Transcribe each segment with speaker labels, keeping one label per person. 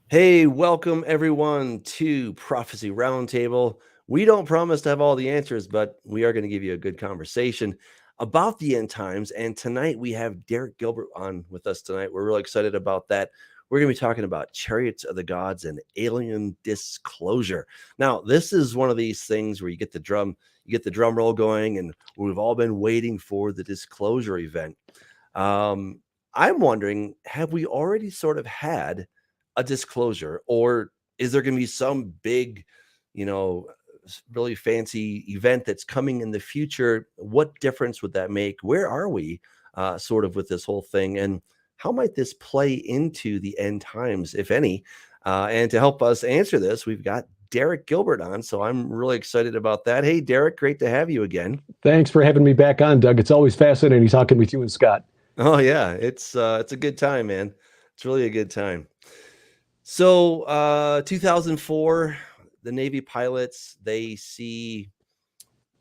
Speaker 1: Hey, welcome everyone to Prophecy Roundtable. We don't promise to have all the answers, but we are going to give you a good conversation about the end times. And tonight we have Derek Gilbert on with us tonight. We're really excited about that. We're going to be talking about Chariots of the Gods and alien disclosure. Now, this is one of these things where you get the drum roll going, and we've all been waiting for the disclosure event. I'm wondering, have we already sort of had a disclosure, or is there going to be some big, really fancy event that's coming in the future? What difference would that make? Where are we sort of with this whole thing, and how might this play into the end times, if any? And to help us answer this, we've got Derek Gilbert on, so I'm really excited about that. Hey, Derek, great to have you again.
Speaker 2: Thanks for having me back on, Doug. It's always fascinating talking with you and Scott.
Speaker 1: Oh yeah, it's a good time, man. It's really a good time. So 2004, the Navy pilots, they see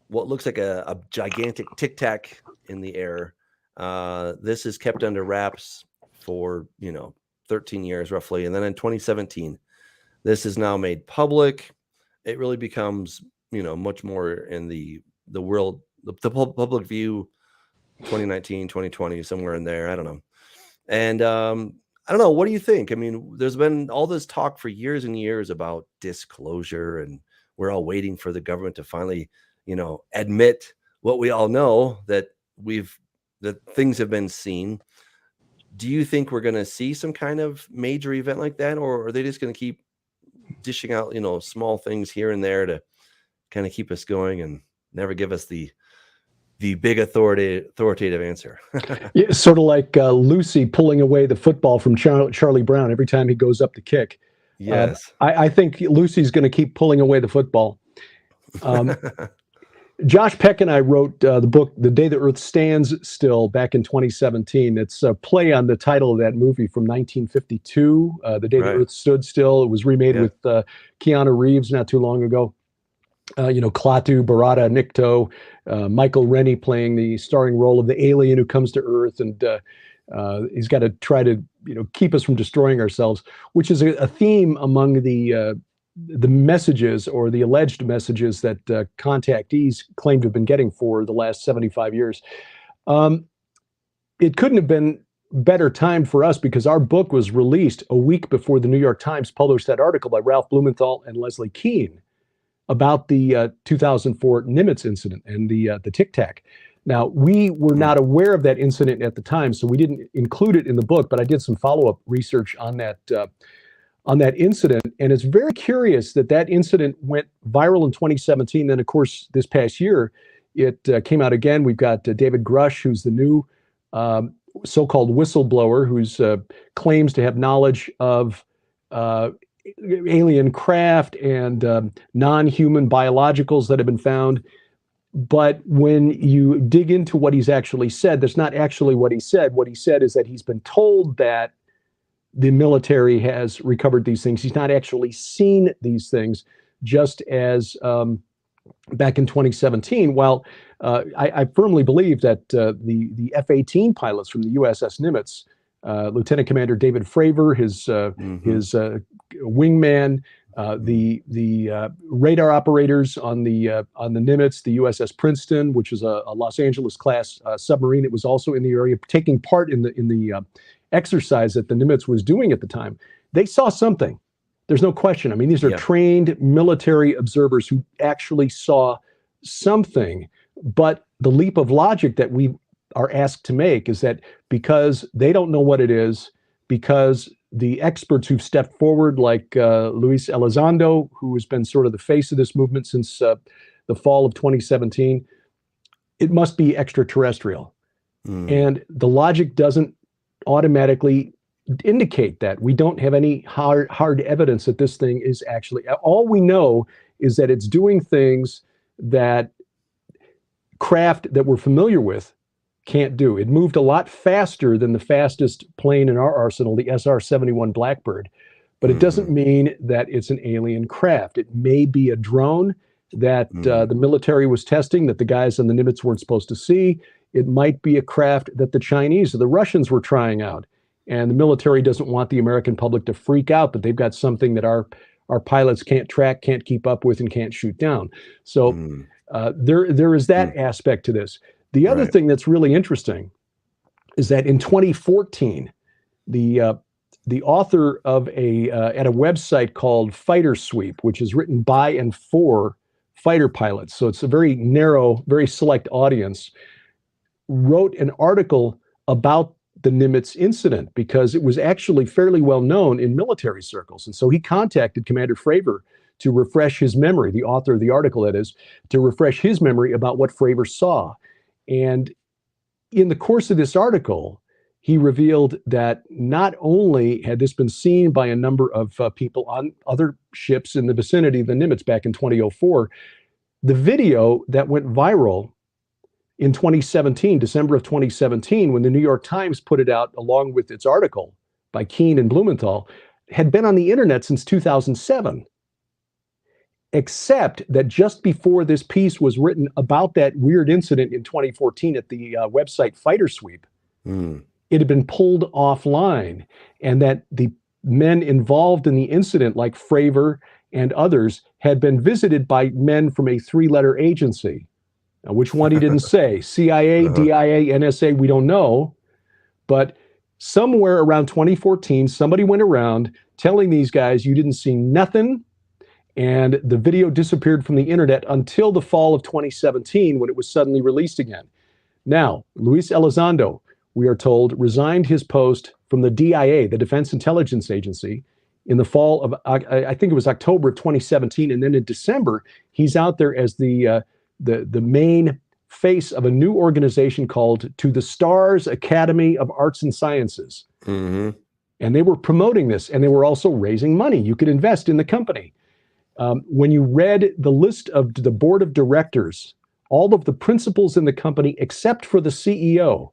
Speaker 1: what looks like a gigantic Tic Tac in the air. This is kept under wraps for 13 years roughly, and then in 2017, this is now made public. It really becomes much more in the world, the public view. 2019, 2020, somewhere in there. I don't know. And I don't know. What do you think? I mean, there's been all this talk for years and years about disclosure, and we're all waiting for the government to finally, admit what we all know, that things have been seen. Do you think we're going to see some kind of major event like that, or are they just going to keep dishing out, small things here and there to kind of keep us going and never give us the big authoritative answer?
Speaker 2: Yeah, sort of like Lucy pulling away the football from Charlie Brown every time he goes up to kick.
Speaker 1: Yes.
Speaker 2: I think Lucy's going to keep pulling away the football. Josh Peck and I wrote the book, The Day the Earth Stands Still, back in 2017. It's a play on the title of that movie from 1952, The Day the Earth Stood Still. It was remade with Keanu Reeves not too long ago. Klaatu Barada Nikto, Michael Rennie playing the starring role of the alien who comes to Earth, and he's got to try to keep us from destroying ourselves, which is a theme among the messages, or the alleged messages, that contactees claim to have been getting for the last 75 years. It couldn't have been better time for us, because our book was released a week before the New York Times published that article by Ralph Blumenthal and Leslie Kean about the 2004 Nimitz incident and the Tic Tac. Now, we were not aware of that incident at the time, so we didn't include it in the book, but I did some follow-up research on that incident, and it's very curious that incident went viral in 2017. Then, of course, this past year, it came out again. We've got David Grush, who's the new so-called whistleblower, who's claims to have knowledge of alien craft and non-human biologicals that have been found. But when you dig into what he's actually said, that's not actually what he said. What he said is that he's been told that the military has recovered these things. He's not actually seen these things, just as back in 2017. While I firmly believe that the F-18 pilots from the USS Nimitz, Lieutenant Commander David Fravor, his wingman, the radar operators on the Nimitz, the USS Princeton, which is a Los Angeles class submarine. It was also in the area, taking part in the exercise that the Nimitz was doing at the time. They saw something. There's no question. I mean, these are trained military observers who actually saw something. But the leap of logic that we are asked to make is that because they don't know what it is, because the experts who've stepped forward, like Luis Elizondo, who has been sort of the face of this movement since the fall of 2017, it must be extraterrestrial. And the logic doesn't automatically indicate that. We don't have any hard evidence that this thing is actually, all we know is that it's doing things that craft that we're familiar with can't do. It moved a lot faster than the fastest plane in our arsenal, the SR-71 Blackbird, but it doesn't mean that it's an alien craft. It may be a drone that the military was testing, that the guys on the Nimitz weren't supposed to see. It might be a craft that the Chinese or the Russians were trying out. and the military doesn't want the American public to freak out that they've got something that our pilots can't track, can't keep up with, and can't shoot down. So there is that aspect to this. The other thing that's really interesting is that in 2014, the author of at a website called Fighter Sweep, which is written by and for fighter pilots, so it's a very narrow, very select audience, wrote an article about the Nimitz incident because it was actually fairly well known in military circles. And so he contacted Commander Fravor to refresh his memory, the author of the article, that is, to refresh his memory about what Fravor saw. And in the course of this article, he revealed that not only had this been seen by a number of people on other ships in the vicinity of the Nimitz back in 2004, the video that went viral in 2017, December of 2017, when the New York Times put it out along with its article by Keene and Blumenthal, had been on the internet since 2007. Except that just before this piece was written about that weird incident in 2014 at the website Fighter Sweep, it had been pulled offline, and that the men involved in the incident, like Fravor and others, had been visited by men from a three-letter agency. Now, which one he didn't say. CIA, DIA, NSA, we don't know. But somewhere around 2014, somebody went around telling these guys, you didn't see nothing, and the video disappeared from the internet until the fall of 2017 when it was suddenly released again. Now, Luis Elizondo, we are told, resigned his post from the DIA, the Defense Intelligence Agency, in the fall of, I think it was October of 2017. And then in December, he's out there as the main face of a new organization called To the Stars Academy of Arts and Sciences. And they were promoting this, and they were also raising money. You could invest in the company. When you read the list of the board of directors, all of the principals in the company, except for the CEO,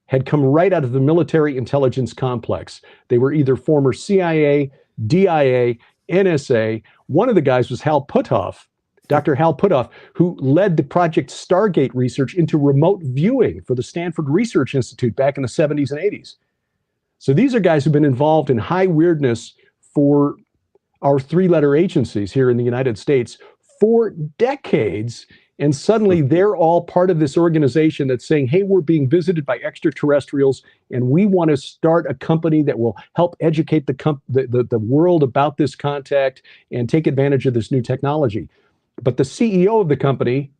Speaker 2: had come right out of the military intelligence complex. They were either former CIA, DIA, NSA. One of the guys was Dr. Hal Puthoff, who led the Project Stargate research into remote viewing for the Stanford Research Institute back in the 70s and 80s. So these are guys who've been involved in high weirdness for our three-letter agencies here in the United States for decades. And suddenly they're all part of this organization that's saying, hey, we're being visited by extraterrestrials, and we want to start a company that will help educate the world about this contact and take advantage of this new technology. But the CEO of the company,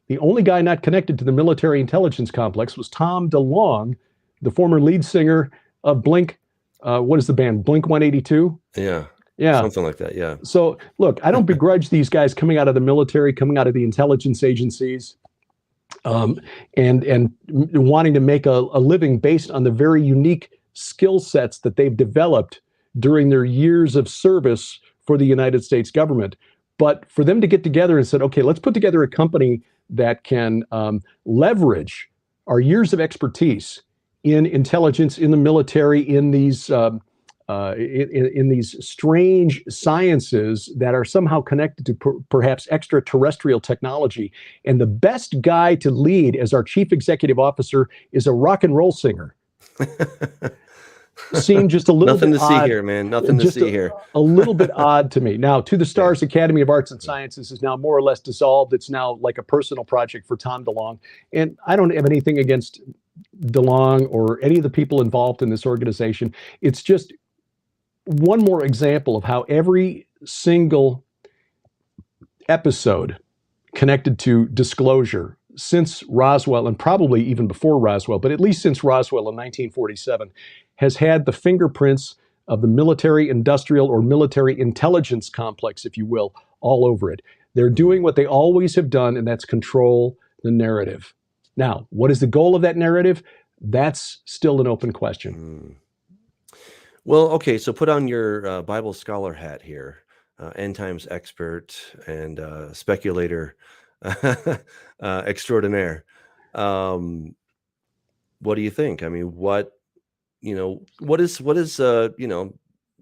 Speaker 2: the only guy not connected to the military intelligence complex, was Tom DeLonge, the former lead singer of Blink. What is the band? Blink 182? Yeah.
Speaker 1: Something like that, yeah.
Speaker 2: So, look, I don't begrudge these guys coming out of the military, coming out of the intelligence agencies, and wanting to make a living based on the very unique skill sets that they've developed during their years of service for the United States government. But for them to get together and said, okay, let's put together a company that can leverage our years of expertise in intelligence, in the military, in these strange sciences that are somehow connected to perhaps extraterrestrial technology. And the best guy to lead as our chief executive officer is a rock and roll singer. Seemed just a little
Speaker 1: Nothing
Speaker 2: bit
Speaker 1: to
Speaker 2: odd.
Speaker 1: See here, man. Nothing to see here.
Speaker 2: A little bit odd to me. Now, To the Stars Academy of Arts and Sciences is now more or less dissolved. It's now like a personal project for Tom DeLonge. And I don't have anything against DeLonge or any of the people involved in this organization. It's just one more example of how every single episode connected to disclosure since Roswell, and probably even before Roswell, but at least since Roswell in 1947, has had the fingerprints of the military industrial or military intelligence complex, if you will, all over it. They're doing what they always have done, and that's control the narrative. Now, what is the goal of that narrative? That's still an open question.
Speaker 1: Well, okay, so put on your Bible scholar hat here, end times expert and speculator extraordinaire. What do you think? I mean, what is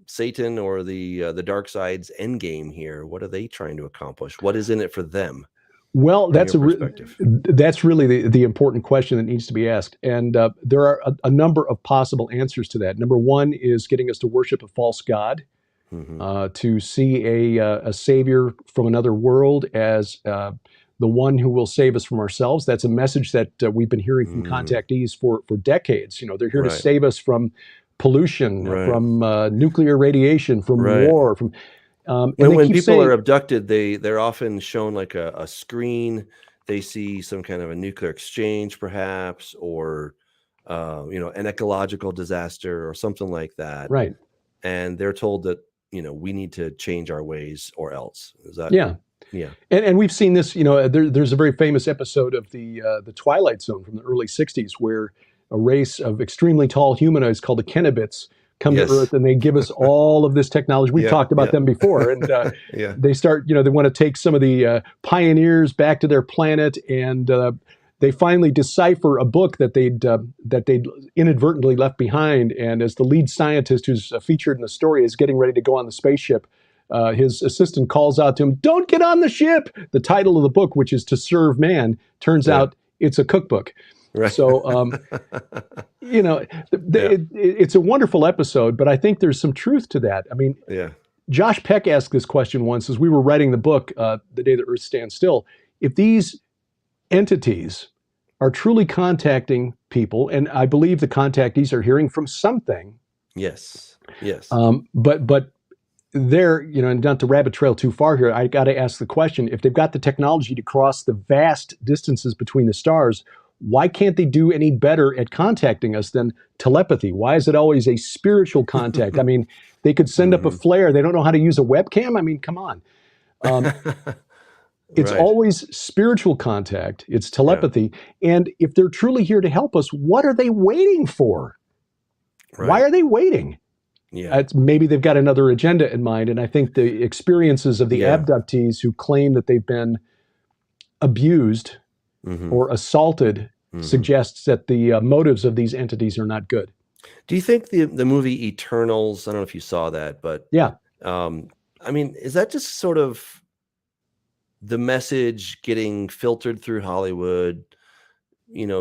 Speaker 1: Satan or the dark side's end game here? What are they trying to accomplish? What is in it for them?
Speaker 2: Well,
Speaker 1: from your perspective?
Speaker 2: that's really the important question that needs to be asked. And there are a number of possible answers to that. Number one is getting us to worship a false god, to see a savior from another world as the one who will save us from ourselves. That's a message that we've been hearing from contactees for decades. You know, they're here to save us from pollution, from nuclear radiation, from war, from
Speaker 1: when people are abducted, they're often shown like a screen. They see some kind of a nuclear exchange, perhaps, or an ecological disaster or something like that.
Speaker 2: Right.
Speaker 1: And they're told that we need to change our ways or else. Is that?
Speaker 2: Yeah. And we've seen this. There's a very famous episode of the Twilight Zone from the early '60s where a race of extremely tall humanoids called the Kennebits come to Earth, and they give us all of this technology. We've talked about them before, and they start. They want to take some of the pioneers back to their planet, and they finally decipher a book that they'd inadvertently left behind. And as the lead scientist who's featured in the story is getting ready to go on the spaceship, his assistant calls out to him, "Don't get on the ship!" The title of the book, which is To Serve Man, turns out it's a cookbook. Right. So, it's a wonderful episode, but I think there's some truth to that. I mean, Josh Peck asked this question once as we were writing the book, The Day the Earth Stands Still. If these entities are truly contacting people, and I believe the contactees are hearing from something.
Speaker 1: Yes.
Speaker 2: But they're, and not to rabbit trail too far here, I got to ask the question, if they've got the technology to cross the vast distances between the stars, why can't they do any better at contacting us than telepathy? Why is it always a spiritual contact? I mean, they could send up a flare. They don't know how to use a webcam. I mean, come on. It's always spiritual contact. It's telepathy. And if they're truly here to help us, what are they waiting for? Why are they waiting? Maybe they've got another agenda in mind. And I think the experiences of the abductees who claim that they've been abused or assaulted suggests that the motives of these entities are not good.
Speaker 1: Do you think the movie Eternals, I don't know if you saw that, but I mean, is that just sort of the message getting filtered through Hollywood,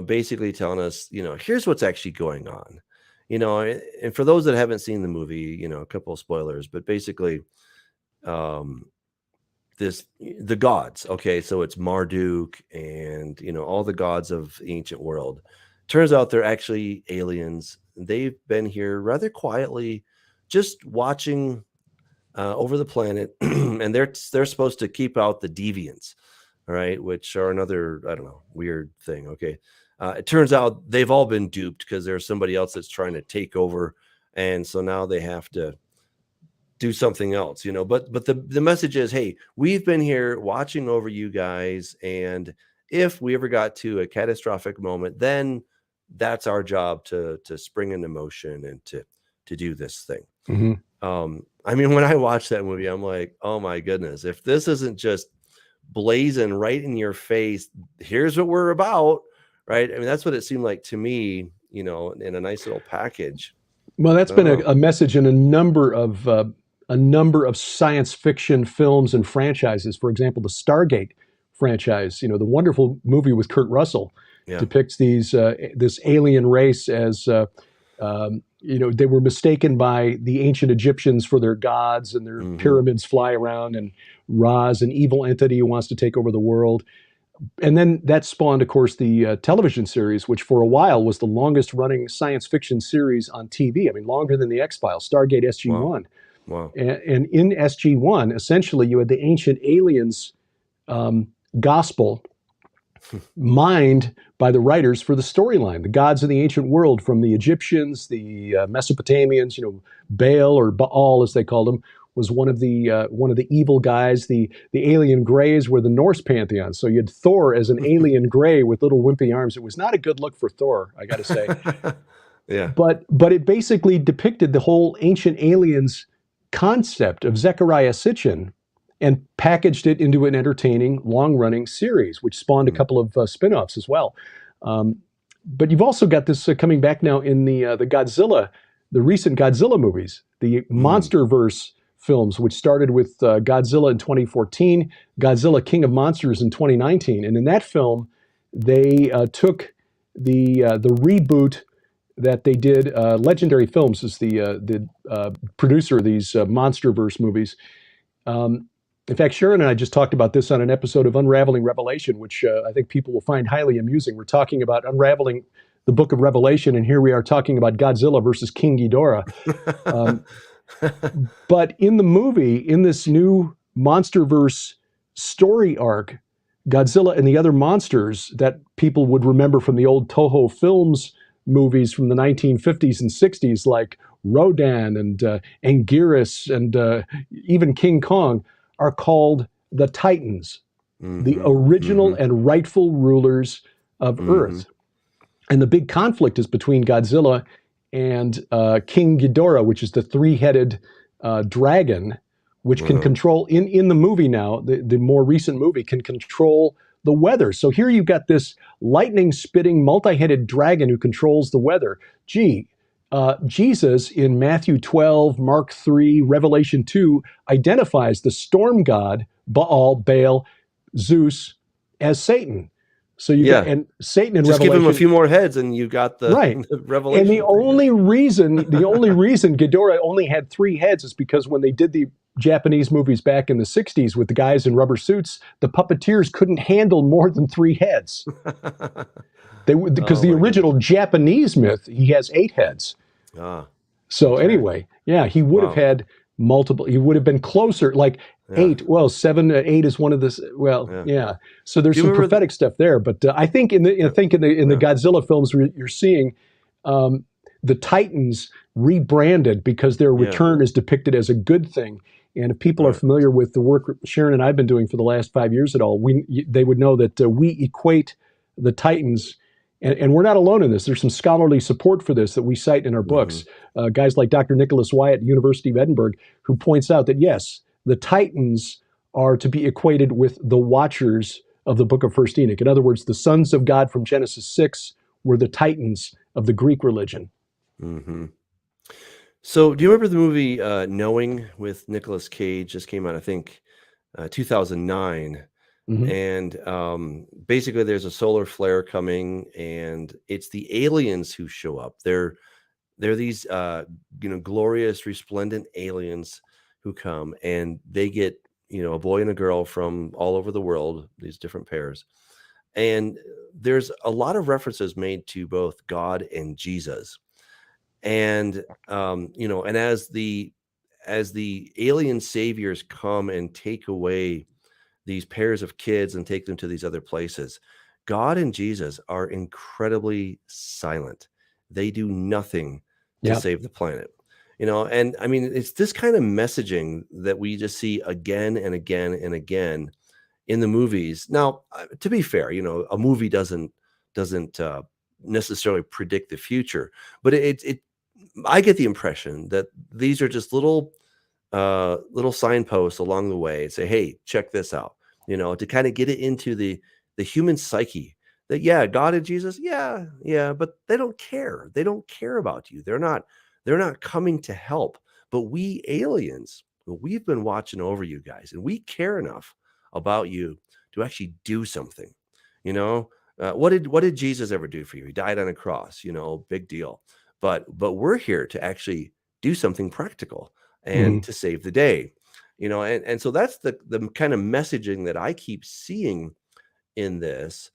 Speaker 1: basically telling us, here's what's actually going on, and for those that haven't seen the movie, a couple of spoilers, but basically, the gods, okay, so it's Marduk and all the gods of the ancient world. Turns out they're actually aliens. They've been here rather quietly, just watching over the planet, and they're supposed to keep out the deviants, all right, which are another, I don't know, weird thing. Okay, it turns out they've all been duped because there's somebody else that's trying to take over, and so now they have to do something else, but the message is, hey, we've been here watching over you guys, and if we ever got to a catastrophic moment, then that's our job to spring into motion and to do this thing. I mean, when I watch that movie, I'm like, oh my goodness, if this isn't just blazing right in your face, here's what we're about, right? I mean, that's what it seemed like to me, in a nice little package.
Speaker 2: Well, that's been a message in a number of science fiction films and franchises. For example, the Stargate franchise, the wonderful movie with Kurt Russell, depicts this alien race as they were mistaken by the ancient Egyptians for their gods, and their pyramids fly around, and Ra's an evil entity who wants to take over the world. And then that spawned, of course, the television series, which for a while was the longest running science fiction series on TV. I mean, longer than the X-Files, Stargate SG-1.
Speaker 1: Wow.
Speaker 2: And in SG-1, essentially, you had the ancient aliens gospel mined by the writers for the storyline. The gods of the ancient world, from the Egyptians, the Mesopotamians, Baal or Baal as they called him, was one of the evil guys. The alien greys were the Norse pantheon. So you had Thor as an alien gray with little wimpy arms. It was not a good look for Thor, I got to say. But it basically depicted the whole ancient aliens concept of Zecharia Sitchin and packaged it into an entertaining, long-running series, which spawned a couple of spin-offs as well. But you've also got this coming back now in the Godzilla, the recent Godzilla movies, the MonsterVerse films, which started with Godzilla in 2014, Godzilla King of Monsters in 2019. And in that film, they took the reboot that they did. Legendary Films is the producer of these MonsterVerse movies. In fact, Sharon and I just talked about this on an episode of Unraveling Revelation, which I think people will find highly amusing. We're talking about unraveling the book of Revelation, and here we are talking about Godzilla versus King Ghidorah. But in the movie, in this new MonsterVerse story arc, Godzilla and the other monsters that people would remember from the old Toho Films movies from the 1950s and 60s, like Rodan and Anguirus and even King Kong, are called the Titans, the original and rightful rulers of Earth. And the big conflict is between Godzilla and King Ghidorah, which is the three-headed dragon, which can control, in the movie now, the more recent movie, can control the weather. So here you've got this lightning-spitting, multi-headed dragon who controls the weather. Jesus in Matthew 12, Mark 3, Revelation 2 identifies the storm god, Baal, Zeus, as Satan. So you got, and Satan in
Speaker 1: just
Speaker 2: Revelation,
Speaker 1: give him a few more heads and you got the, the Revelation.
Speaker 2: And the only reason Ghidorah only had 3 heads is because when they did the Japanese movies back in the 60s with the guys in rubber suits, the puppeteers couldn't handle more than 3 heads. Because the original Japanese myth, he has 8 heads. So anyway, he would have had multiple. He would have been closer, like 8. Well, 7, 8 is one of the. Well, So there's some prophetic stuff there, but I think in the Godzilla films you're seeing the Titans rebranded because their return is depicted as a good thing. And if people are familiar with the work Sharon and I've been doing for the last 5 years at all, they would know that we equate the Titans. And we're not alone in this. There's some scholarly support for this that we cite in our books. Guys like Dr. Nicholas Wyatt at University of Edinburgh, who points out that, yes, the Titans are to be equated with the Watchers of the book of First Enoch. In other words, the sons of God from Genesis 6 were the Titans of the Greek religion.
Speaker 1: So do you remember the movie Knowing with Nicolas Cage? Just came out, I think, 2009. And basically there's a solar flare coming and it's the aliens who show up. They're these glorious, resplendent aliens who come, and they get a boy and a girl from all over the world, these different pairs. And there's a lot of references made to both God and Jesus. And and as the alien saviors come and take away these pairs of kids and take them to these other places, God and Jesus are incredibly silent. They do nothing to save the planet. And I mean, it's this kind of messaging that we just see again and again and again in the movies. Now, to be fair, a movie doesn't necessarily predict the future, but I get the impression that these are just little signposts along the way and say, hey, check this out, to kind of get it into the human psyche that, God and Jesus, but they don't care. They don't care about you. They're not coming to help. But we aliens, we've been watching over you guys, and we care enough about you to actually do something. What did Jesus ever do for you? He died on a cross, big deal. But we're here to actually do something practical and to save the day, and so that's the kind of messaging that I keep seeing in this.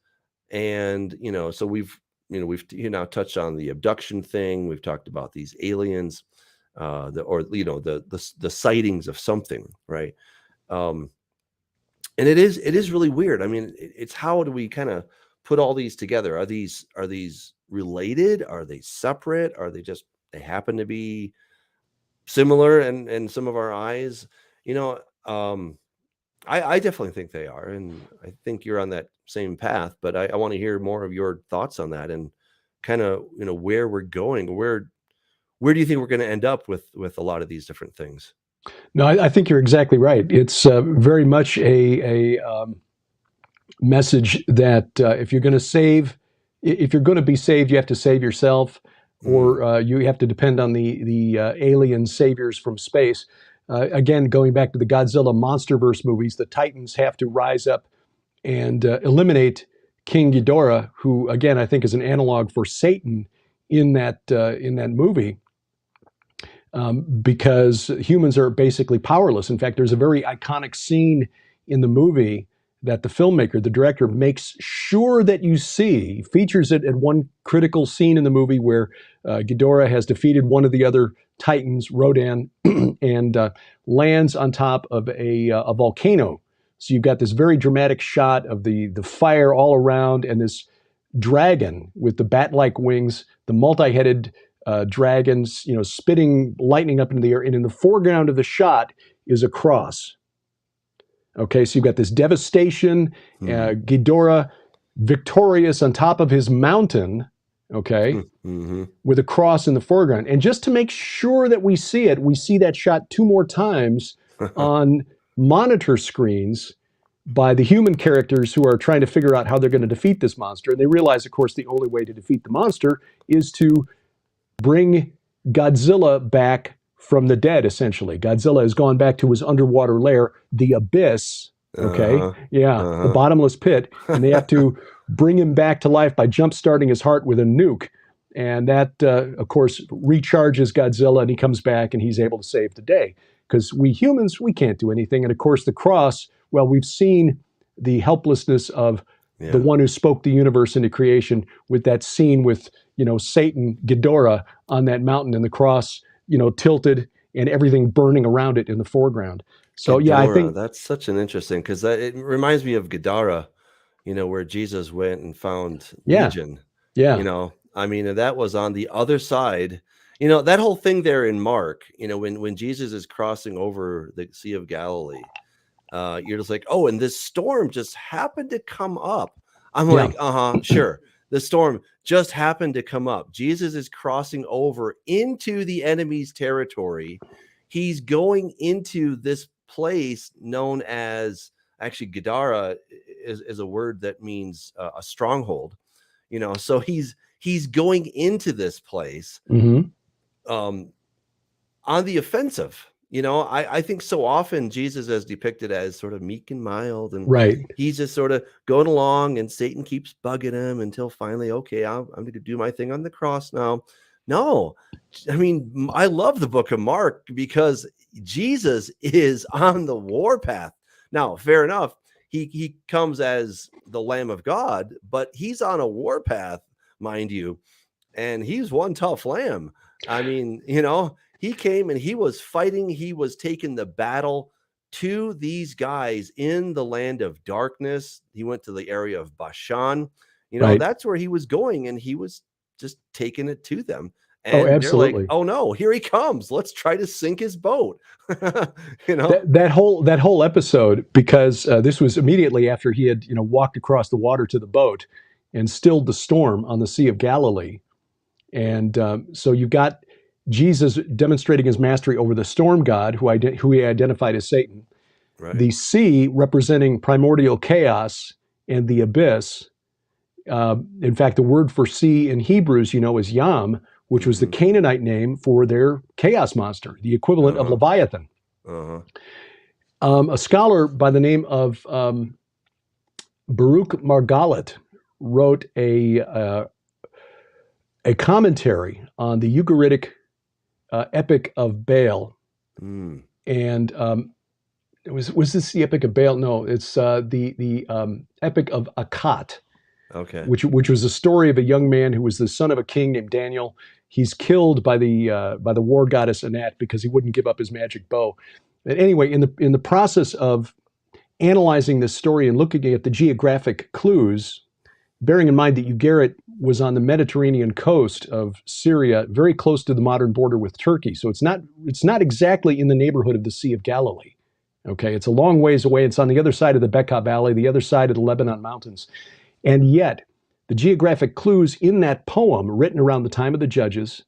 Speaker 1: And so we've now touched on the abduction thing. We've talked about these aliens, the sightings of something, right? And it is really weird. I mean, it's how do we kind of put all these together? Are these related? Are they separate? Are they happen to be similar in some of our eyes? I definitely think they are, and I think you're on that same path, but I want to hear more of your thoughts on that and kind of where we're going. Where do you think we're going to end up with a lot of these different things?
Speaker 2: No, I think you're exactly right. It's very much a message that if you're going to be saved, you have to save yourself, or you have to depend on the alien saviors from space. again, going back to the Godzilla MonsterVerse movies, the Titans have to rise up and eliminate King Ghidorah, who, again, I think is an analog for Satan in that movie, because humans are basically powerless. In fact, there's a very iconic scene in the movie that the filmmaker, the director, makes sure that you see, features it at one critical scene in the movie where Ghidorah has defeated one of the other Titans, Rodan, and lands on top of a volcano. So you've got this very dramatic shot of the fire all around, and this dragon with the bat-like wings, the multi-headed dragons, spitting lightning up into the air. And in the foreground of the shot is a cross. Okay, so you've got this devastation, Ghidorah victorious on top of his mountain, okay, with a cross in the foreground. And just to make sure that we see it, we see that shot 2 more times on monitor screens by the human characters who are trying to figure out how they're going to defeat this monster. And they realize, of course, the only way to defeat the monster is to bring Godzilla back from the dead, essentially. Godzilla has gone back to his underwater lair, the abyss, okay? The bottomless pit, and they have to bring him back to life by jump-starting his heart with a nuke. And that, of course, recharges Godzilla, and he comes back, and he's able to save the day. Because we humans, we can't do anything. And, of course, the cross, well, we've seen the helplessness of the one who spoke the universe into creation with that scene with, Satan, Ghidorah, on that mountain, and the cross tilted and everything burning around it in the foreground. So
Speaker 1: Ghidorah,
Speaker 2: I think
Speaker 1: that's such an interesting, because it reminds me of Gadara, where Jesus went and found Legion. I mean, that was on the other side. That whole thing there in Mark, when Jesus is crossing over the Sea of Galilee, you're just like, oh, and this storm just happened to come up. I'm like, sure. The storm just happened to come up. Jesus is crossing over into the enemy's territory. He's going into this place known as, actually, Gadara is a word that means a stronghold. So he's going into this place on the offensive. I think so often Jesus is depicted as sort of meek and mild, and he's just sort of going along, and Satan keeps bugging him until finally, okay, I'm going to do my thing on the cross now. No, I mean, I love the book of Mark because Jesus is on the warpath. Now, fair enough, he comes as the Lamb of God, but he's on a warpath, mind you, and he's one tough lamb. I mean, he came and he was fighting. He was taking the battle to these guys in the land of darkness. He went to the area of Bashan. That's where he was going, and he was just taking it to them. And
Speaker 2: absolutely.
Speaker 1: They're like, oh no, here he comes. Let's try to sink his boat.
Speaker 2: That whole episode, because this was immediately after he had walked across the water to the boat and stilled the storm on the Sea of Galilee. And so you've got Jesus demonstrating his mastery over the storm god, who he identified as Satan. Right. The sea representing primordial chaos and the abyss. In fact, the word for sea in Hebrews, is Yam, which was the Canaanite name for their chaos monster, the equivalent of Leviathan. A scholar by the name of Baruch Margalit wrote a commentary on the Ugaritic Epic of Baal. And was this the Epic of Baal? No, it's the Epic of Akkad. Okay. Which was a story of a young man who was the son of a king named Daniel. He's killed by the war goddess Anat because he wouldn't give up his magic bow. But anyway, in the process of analyzing this story and looking at the geographic clues, bearing in mind that Ugarit was on the Mediterranean coast of Syria, very close to the modern border with Turkey, so it's not exactly in the neighborhood of the Sea of Galilee. Okay, it's a long ways away. It's on the other side of the Bekaa Valley, the other side of the Lebanon Mountains. And yet, the geographic clues in that poem, written around the time of the Judges,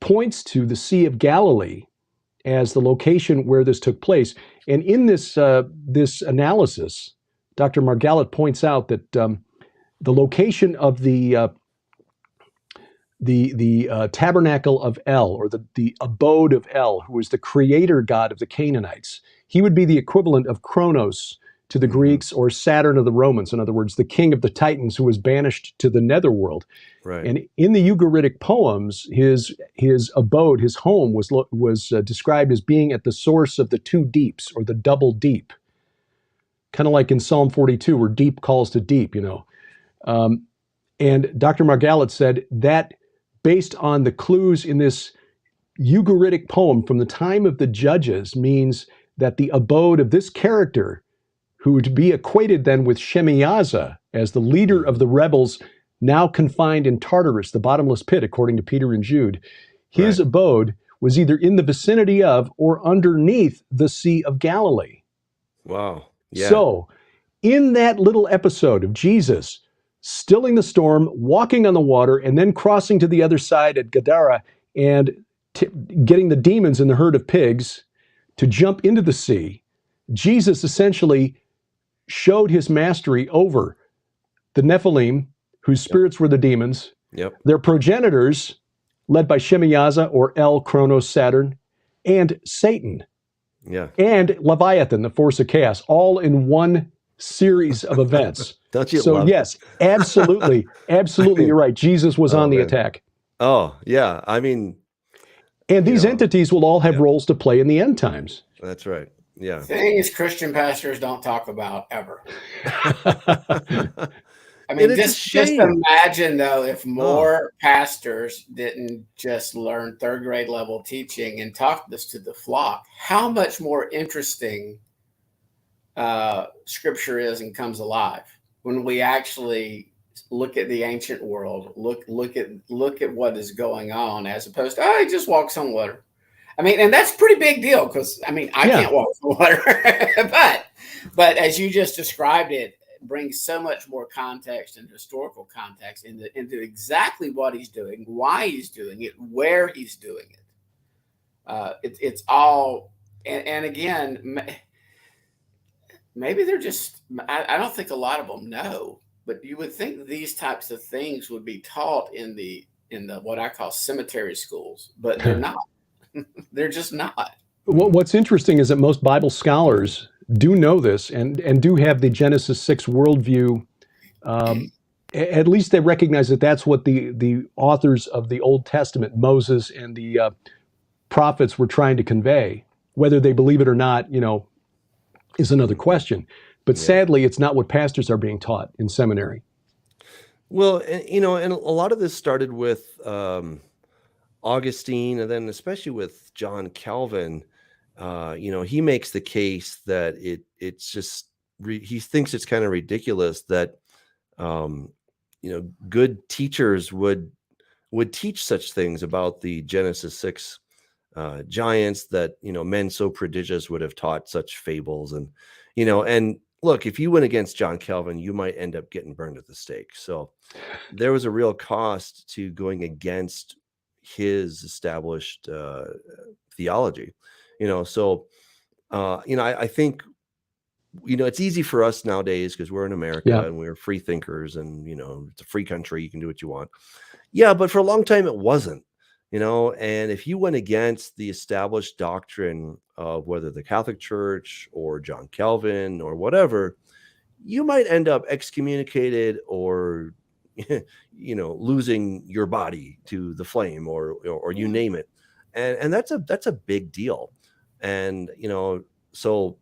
Speaker 2: points to the Sea of Galilee as the location where this took place. And in this analysis, Dr. Margalit points out that the location of the the tabernacle of El, or the abode of El, who was the creator god of the Canaanites. He would be the equivalent of Kronos to the Greeks, or Saturn of the Romans. In other words, the king of the Titans who was banished to the netherworld.
Speaker 1: Right.
Speaker 2: And in the Ugaritic poems, his abode, his home, was described as being at the source of the two deeps, or the double deep. Kind of like in Psalm 42, where deep calls to deep, you know. And Dr. Margalit said that, based on the clues in this Ugaritic poem from the time of the Judges, means that the abode of this character, who would be equated then with Shemiyaza as the leader of the rebels now confined in Tartarus, the bottomless pit, according to Peter and Jude, his abode was either in the vicinity of or underneath the Sea of Galilee.
Speaker 1: Wow. Yeah.
Speaker 2: So, in that little episode of Jesus stilling the storm, walking on the water, and then crossing to the other side at Gadara and getting the demons in the herd of pigs to jump into the sea, Jesus essentially showed his mastery over the Nephilim, whose spirits were the demons, their progenitors, led by Shemiyaza, or El, Kronos, Saturn, and Satan, and Leviathan, the force of chaos, all in one series of events.
Speaker 1: Don't you
Speaker 2: so
Speaker 1: love
Speaker 2: yes, absolutely, absolutely, you're right. Jesus was on the attack.
Speaker 1: Oh, yeah. I mean,
Speaker 2: and these entities will all have roles to play in the end times.
Speaker 1: That's right. Yeah.
Speaker 3: Things Christian pastors don't talk about ever. I mean, just imagine, though, if more pastors didn't just learn third grade level teaching and talk this to the flock, how much more interesting Scripture is and comes alive when we actually look at the ancient world, look at what is going on, as opposed to, he just walks on water. I mean, and that's a pretty big deal, because I mean, I can't walk on water, but as you just described it, brings so much more context and historical context into exactly what he's doing, why he's doing it, where he's doing it. It's all, and again, maybe they're just, I don't think a lot of them know, but you would think these types of things would be taught in the what I call cemetery schools, but they're not. They're just not.
Speaker 2: What's interesting is that most Bible scholars do know this and do have the Genesis 6 worldview. At least they recognize that that's what the authors of the Old Testament, Moses and the prophets, were trying to convey. Whether they believe it or not, you know, is another question. But sadly, it's not what pastors are being taught in seminary.
Speaker 1: Well, you know, and a lot of this started with Augustine, and then especially with John Calvin. You know, he makes the case that it's just he thinks it's kind of ridiculous that you know, good teachers would teach such things about the Genesis 6 giants, that, you know, men so prodigious would have taught such fables. And, you know, and look, if you went against John Calvin, you might end up getting burned at the stake. So there was a real cost to going against his established theology, you know. So you know, I think, you know, it's easy for us nowadays because we're in America and we're free thinkers, and, you know, it's a free country, you can do what you want. But for a long time it wasn't, you know. And if you went against the established doctrine of whether the Catholic Church or John Calvin or whatever, you might end up excommunicated, or you know, losing your body to the flame, or you name it. And that's a big deal. And, you know, so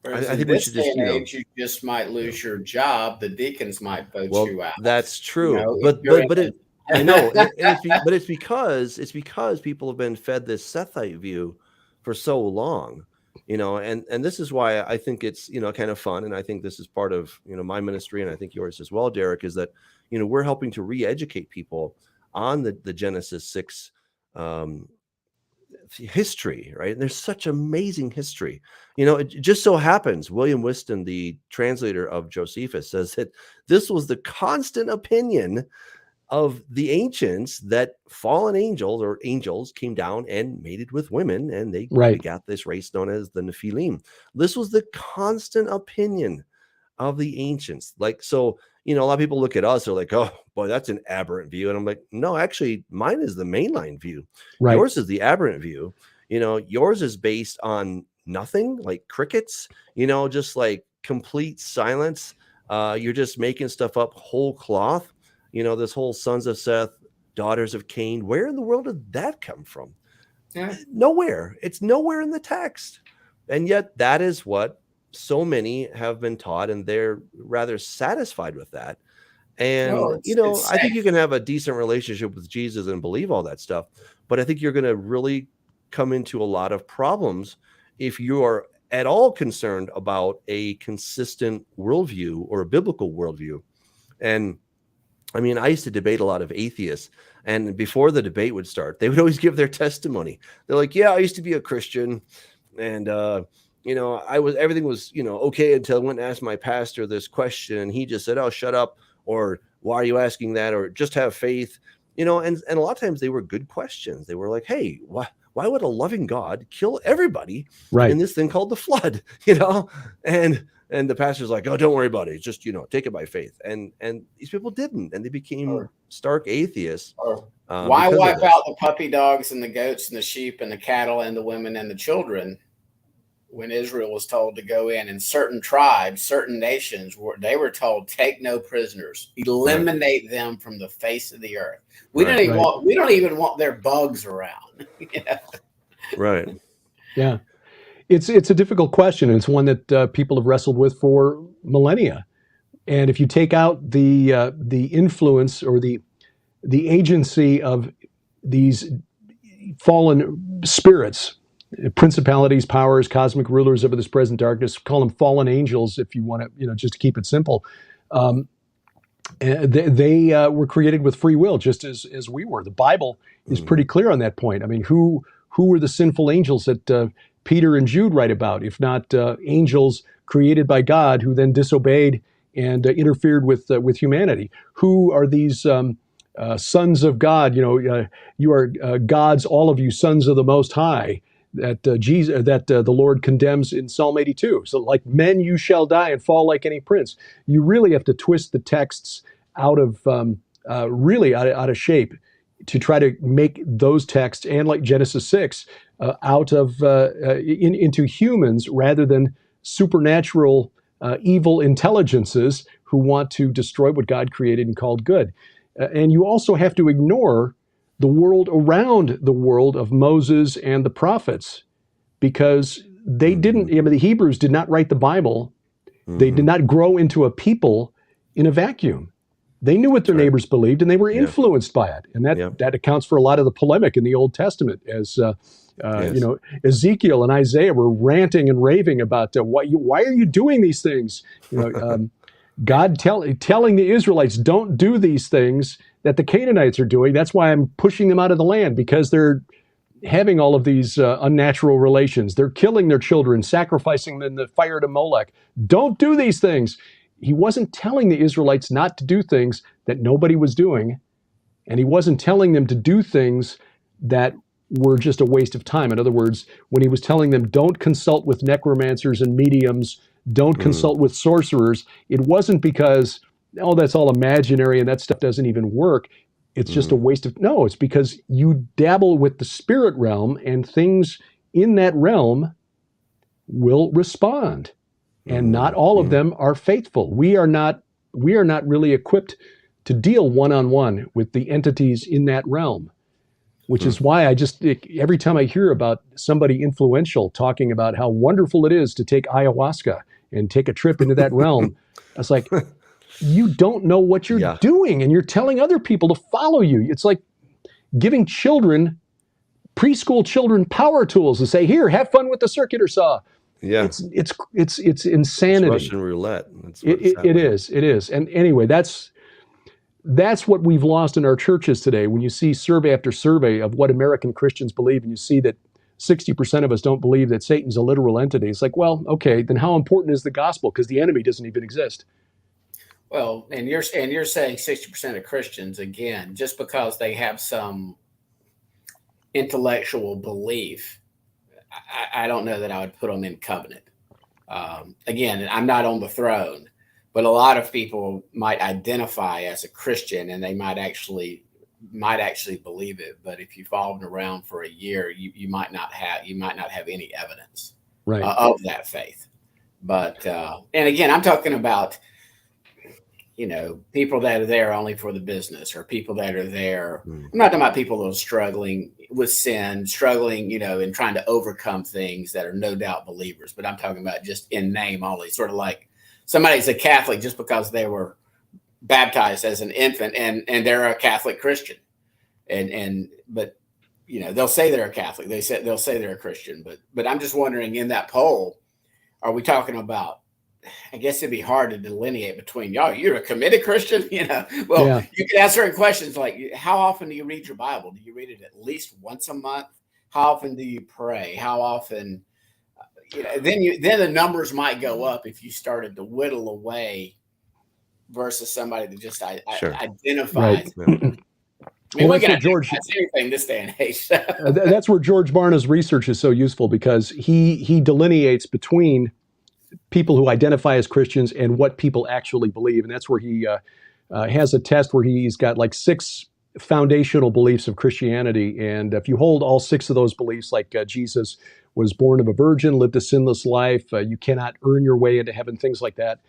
Speaker 1: I think we should just, you know,
Speaker 3: you just might lose your job. The deacons might vote you out.
Speaker 1: That's true.
Speaker 3: You know,
Speaker 1: but I know, but it's because people have been fed this Sethite view for so long, you know, and this is why I think it's, you know, kind of fun. And I think this is part of, you know, my ministry, and I think yours as well, Derek, is that, you know, we're helping to re-educate people on the Genesis 6 history, right? And there's such amazing history. You know, it just so happens William Whiston, the translator of Josephus, says that this was the constant opinion of the ancients, that fallen angels or angels came down and mated with women, and they begat this race known as the Nephilim. This was the constant opinion of the ancients. Like, so a lot of people look at us, they're like, oh boy, that's an aberrant view. And I'm like, no, actually mine is the mainline view.
Speaker 2: Right.
Speaker 1: Yours is the aberrant view. Yours is based on nothing, like crickets, just like complete silence. You're just making stuff up whole cloth. This whole sons of Seth, daughters of Cain. Where in the world did that come from?
Speaker 3: Yeah.
Speaker 1: Nowhere. It's nowhere in the text. And yet that is what so many have been taught, and they're rather satisfied with that. And, I think you can have a decent relationship with Jesus and believe all that stuff, but I think you're going to really come into a lot of problems if you are at all concerned about a consistent worldview or a biblical worldview. And I mean, I used to debate a lot of atheists, and before the debate would start, they would always give their testimony. They're like, yeah, I used to be a Christian, and, everything was, okay until I went and asked my pastor this question, and he just said, oh, shut up, or why are you asking that, or just have faith, and a lot of times they were good questions. They were like, hey, why would a loving God kill everybody in this thing called the flood, and the pastor's like, oh, don't worry about it. It's just, take it by faith. And these people didn't, and they became stark atheists.
Speaker 3: Why wipe out the puppy dogs and the goats and the sheep and the cattle and the women and the children when Israel was told to go in? And certain tribes, certain nations, they were told, take no prisoners, eliminate them from the face of the earth. We don't even want their bugs around.
Speaker 1: Right.
Speaker 2: Yeah. It's a difficult question, and it's one that people have wrestled with for millennia. And if you take out the influence or the agency of these fallen spirits, principalities, powers, cosmic rulers over this present darkness, call them fallen angels if you want to, just to keep it simple. They were created with free will, just as we were. The Bible is pretty clear on that point. I mean, who were the sinful angels that Peter and Jude write about, if not angels created by God who then disobeyed and interfered with humanity? Who are these sons of God? You are gods, all of you sons of the Most High, that the Lord condemns in Psalm 82. So, like men, you shall die and fall like any prince. You really have to twist the texts out of out of shape to try to make those texts, and like Genesis 6, out of into humans rather than supernatural evil intelligences who want to destroy what God created and called good. And you also have to ignore the world around the world of Moses and the prophets, because they didn't, the Hebrews did not write the Bible. They did not grow into a people in a vacuum. They knew what their neighbors believed, and they were influenced by it. And that accounts for a lot of the polemic in the Old Testament, as Ezekiel and Isaiah were ranting and raving about why are you doing these things? God telling the Israelites, don't do these things that the Canaanites are doing. That's why I'm pushing them out of the land, because they're having all of these unnatural relations. They're killing their children, sacrificing them in the fire to Molech. Don't do these things. He wasn't telling the Israelites not to do things that nobody was doing, and he wasn't telling them to do things that were just a waste of time. In other words, when he was telling them, don't consult with necromancers and mediums, don't consult with sorcerers, it wasn't because, that's all imaginary and that stuff doesn't even work. It's just a waste of, no, it's because you dabble with the spirit realm, and things in that realm will respond. And not all of them are faithful. We are not really equipped to deal one-on-one with the entities in that realm, which is why every time I hear about somebody influential talking about how wonderful it is to take ayahuasca and take a trip into that realm, I was like, you don't know what you're doing, and you're telling other people to follow you. It's like giving preschool children power tools and say, here, have fun with the circular saw. Yeah, it's insanity.
Speaker 1: It's Russian roulette.
Speaker 2: It is. And anyway, that's what we've lost in our churches today. When you see survey after survey of what American Christians believe, and you see that 60% of us don't believe that Satan's a literal entity, it's like, well, okay, then how important is the gospel? Because the enemy doesn't even exist.
Speaker 3: Well, and you're saying 60% of Christians, again, just because they have some intellectual belief, I don't know that I would put them in covenant. Again, I'm not on the throne, But a lot of people might identify as a Christian, and they might actually believe it. But if you've followed around for a year, you might not have any evidence of that faith. But and again, I'm talking about, people that are there only for the business, or people that are there. I'm not talking about people that are struggling with sin, struggling, and trying to overcome things, that are no doubt believers. But I'm talking about just in name only, sort of like somebody's a Catholic just because they were baptized as an infant and they're a Catholic Christian. But they'll say they're a Catholic. They'll say they're a Christian. But I'm just wondering, in that poll, are we talking about, I guess it'd be hard to delineate between y'all. You're a committed Christian, You can ask certain questions like, how often do you read your Bible? Do you read it at least once a month? How often do you pray? How often? Then the numbers might go up if you started to whittle away versus somebody that just identifies.
Speaker 2: Right. We can George
Speaker 3: anything this day and age.
Speaker 2: That's where George Barna's research is so useful, because he delineates between people who identify as Christians and what people actually believe. And that's where he has a test where he's got like 6 foundational beliefs of Christianity. And if you hold all 6 of those beliefs, like Jesus was born of a virgin, lived a sinless life, you cannot earn your way into heaven, things like that,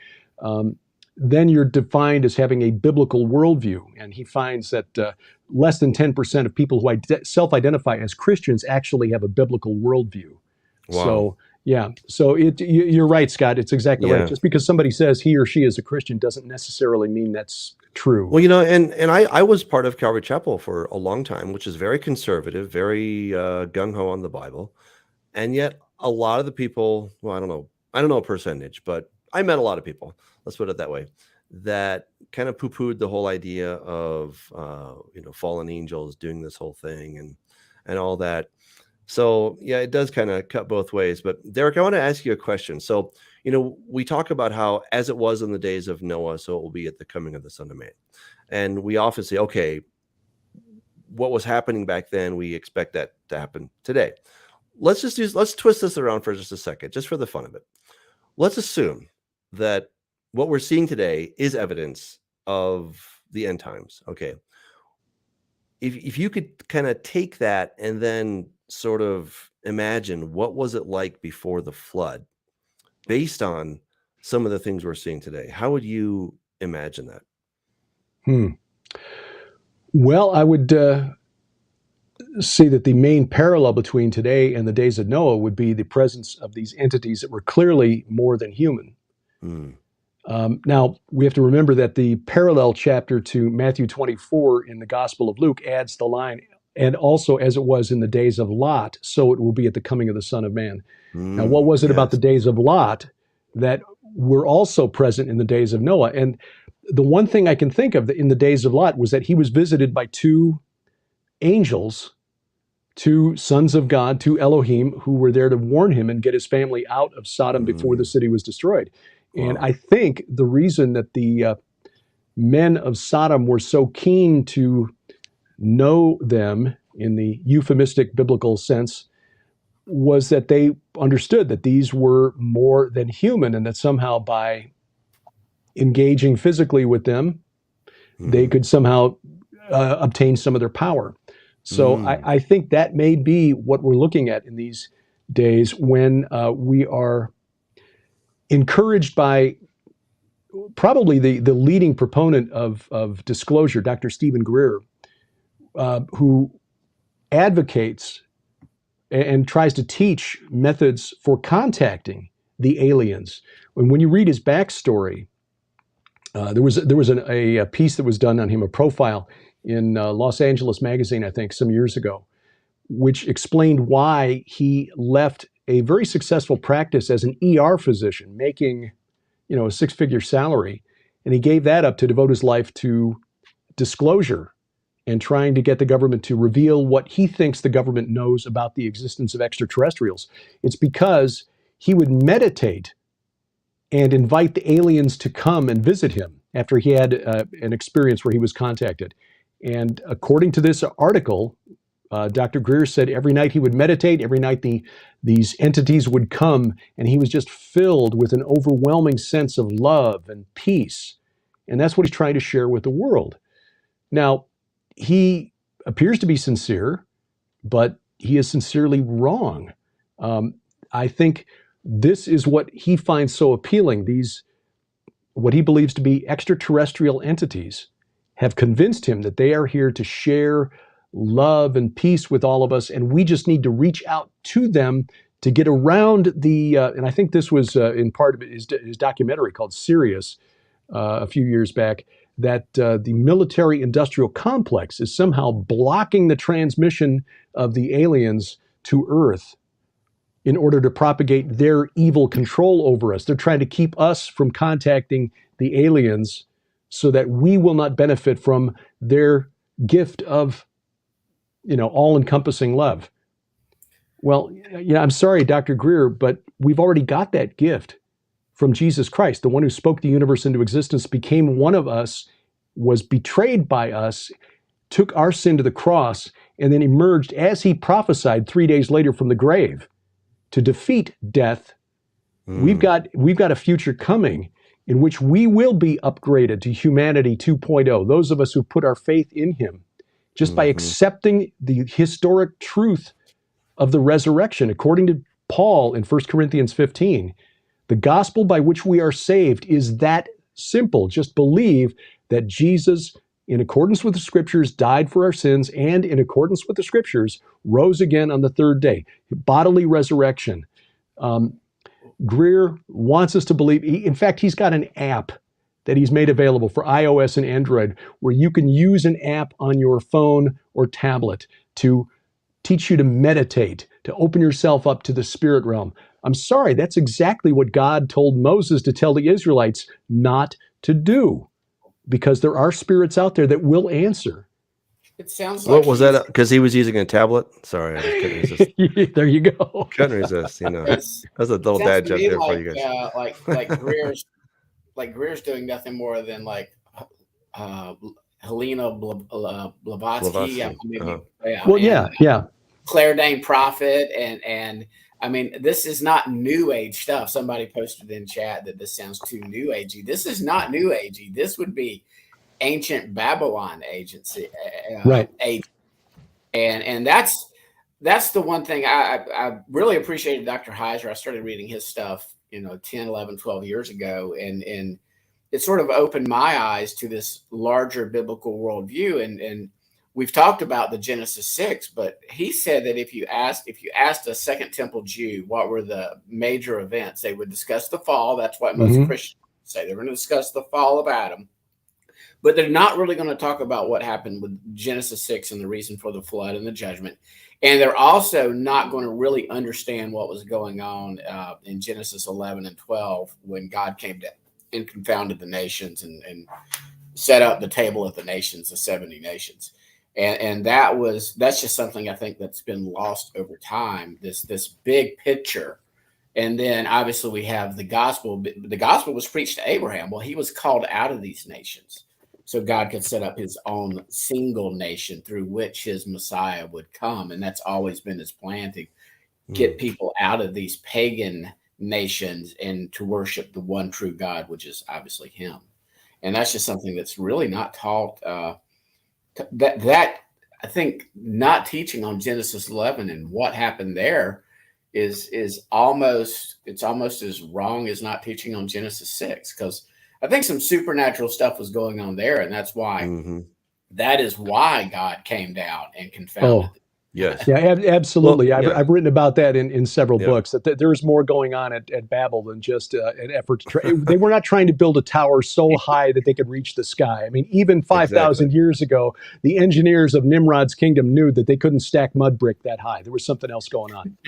Speaker 2: then you're defined as having a biblical worldview. And he finds that less than 10% of people who self-identify as Christians actually have a biblical worldview.
Speaker 1: Wow.
Speaker 2: So, yeah. So you're right, Scott. It's exactly right. Just because somebody says he or she is a Christian doesn't necessarily mean that's true.
Speaker 1: Well, and I was part of Calvary Chapel for a long time, which is very conservative, very gung-ho on the Bible. And yet a lot of the people, well, I don't know a percentage, but I met a lot of people, let's put it that way, that kind of poo-pooed the whole idea of, fallen angels doing this whole thing and all that. So yeah, it does kind of cut both ways. But Derek, I want to ask you a question. So, we talk about how as it was in the days of Noah, so it will be at the coming of the Son of Man. And we often say, okay, what was happening back then, we expect that to happen today. Let's twist this around for just a second, just for the fun of it. Let's assume that what we're seeing today is evidence of the end times. Okay. If you could kind of take that and then sort of imagine what was it like before the flood based on some of the things we're seeing today, how would you imagine that?
Speaker 2: Well, I would see that the main parallel between today and the days of Noah would be the presence of these entities that were clearly more than human. Now, we have to remember that the parallel chapter to Matthew 24 in the Gospel of Luke adds the line, and also as it was in the days of Lot, so it will be at the coming of the Son of Man. Now, what was it about the days of Lot that were also present in the days of Noah? And the one thing I can think of in the days of Lot was that he was visited by 2 angels, 2 sons of God, 2 Elohim, who were there to warn him and get his family out of Sodom before the city was destroyed. And I think the reason that the men of Sodom were so keen to know them in the euphemistic biblical sense was that they understood that these were more than human, and that somehow by engaging physically with them, they could somehow obtain some of their power. So I think that may be what we're looking at in these days when we are encouraged by probably the leading proponent of disclosure, Dr. Stephen Greer, who advocates and tries to teach methods for contacting the aliens. When you read his backstory, there was a piece that was done on him, a profile in Los Angeles Magazine, I think, some years ago, which explained why he left a very successful practice as an ER physician, making, a 6-figure salary, and he gave that up to devote his life to disclosure and trying to get the government to reveal what he thinks the government knows about the existence of extraterrestrials. It's because he would meditate and invite the aliens to come and visit him after he had an experience where he was contacted. And according to this article, Dr. Greer said every night he would meditate, every night these entities would come, and he was just filled with an overwhelming sense of love and peace. And that's what he's trying to share with the world. Now, he appears to be sincere, but he is sincerely wrong. I think this is what he finds so appealing. These, what he believes to be extraterrestrial entities, have convinced him that they are here to share love and peace with all of us, and we just need to reach out to them to get around the, and I think this was in part of his documentary called Sirius a few years back, that the military-industrial complex is somehow blocking the transmission of the aliens to Earth in order to propagate their evil control over us. They're trying to keep us from contacting the aliens so that we will not benefit from their gift of, all-encompassing love. Well, I'm sorry, Dr. Greer, but we've already got that gift from Jesus Christ. The one who spoke the universe into existence became one of us, was betrayed by us, took our sin to the cross, and then emerged as he prophesied 3 days later from the grave to defeat death. We've got a future coming in which we will be upgraded to humanity 2.0. Those of us who put our faith in him, just by accepting the historic truth of the resurrection. According to Paul in 1 Corinthians 15, the gospel by which we are saved is that simple. Just believe that Jesus, in accordance with the scriptures, died for our sins, and in accordance with the scriptures, rose again on the third day. Bodily resurrection. Greer wants us to believe, in fact, he's got an app that he's made available for iOS and Android, where you can use an app on your phone or tablet to teach you to meditate, to open yourself up to the spirit realm. I'm sorry, that's exactly what God told Moses to tell the Israelites not to do, because there are spirits out there that will answer.
Speaker 3: It sounds like
Speaker 1: what was that? Because he was using a tablet. Sorry, I just couldn't resist.
Speaker 2: There you go.
Speaker 1: Couldn't resist. That's a little dad joke there for you guys.
Speaker 3: Like Greer's doing nothing more than Helena Blavatsky. Claire Dane Prophet, and I mean, this is not new age stuff. Somebody posted in chat that this sounds too new agey. This is not new agey. This would be ancient Babylon agency,
Speaker 2: right?
Speaker 3: And that's the one thing I really appreciated Dr. Heiser. I started reading his stuff, 10, 11, 12 years ago, and it sort of opened my eyes to this larger biblical worldview. And we've talked about the Genesis 6, but he said that if you asked a Second Temple Jew what were the major events, they would discuss the fall. That's what most Christians say. They're going to discuss the fall of Adam, but they're not really going to talk about what happened with Genesis 6 and the reason for the flood and the judgment. And they're also not going to really understand what was going on in Genesis 11 and 12 when God came down and confounded the nations and set up the table of the nations, the 70 nations. And that's just something I think that's been lost over time, this big picture. And then obviously we have the gospel. The gospel was preached to Abraham. Well, he was called out of these nations so God could set up his own single nation through which his Messiah would come. And that's always been his plan, to get people out of these pagan nations and to worship the one true God, which is obviously him. And that's just something that's really not taught. That I think not teaching on Genesis 11 and what happened there is almost as wrong as not teaching on Genesis 6, because I think some supernatural stuff was going on there, and that's why that is why God came down and confounded.
Speaker 1: Yes.
Speaker 2: Yeah, absolutely. Well, I've written about that in several books, that there is more going on at Babel than just an effort to try. They were not trying to build a tower so high that they could reach the sky. I mean, even 5,000 years ago, the engineers of Nimrod's kingdom knew that they couldn't stack mud brick that high. There was something else going on.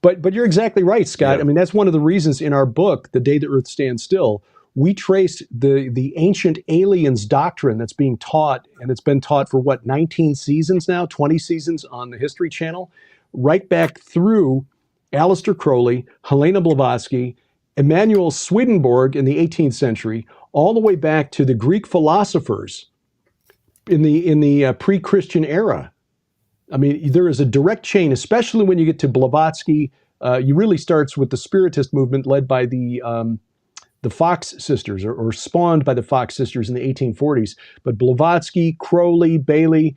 Speaker 2: But you're exactly right, Scott. Yeah. I mean, that's one of the reasons in our book, The Day the Earth Stands Still, we trace the ancient aliens doctrine that's being taught, and it's been taught for 19 seasons now, 20 seasons on the History Channel, right back through Aleister Crowley, Helena Blavatsky, Emanuel Swedenborg in the 18th century, all the way back to the Greek philosophers in the pre-Christian era. I mean, there is a direct chain, especially when you get to Blavatsky. You really starts with the Spiritist movement led by the Fox sisters, or spawned by the Fox sisters in the 1840s. But Blavatsky, Crowley, Bailey,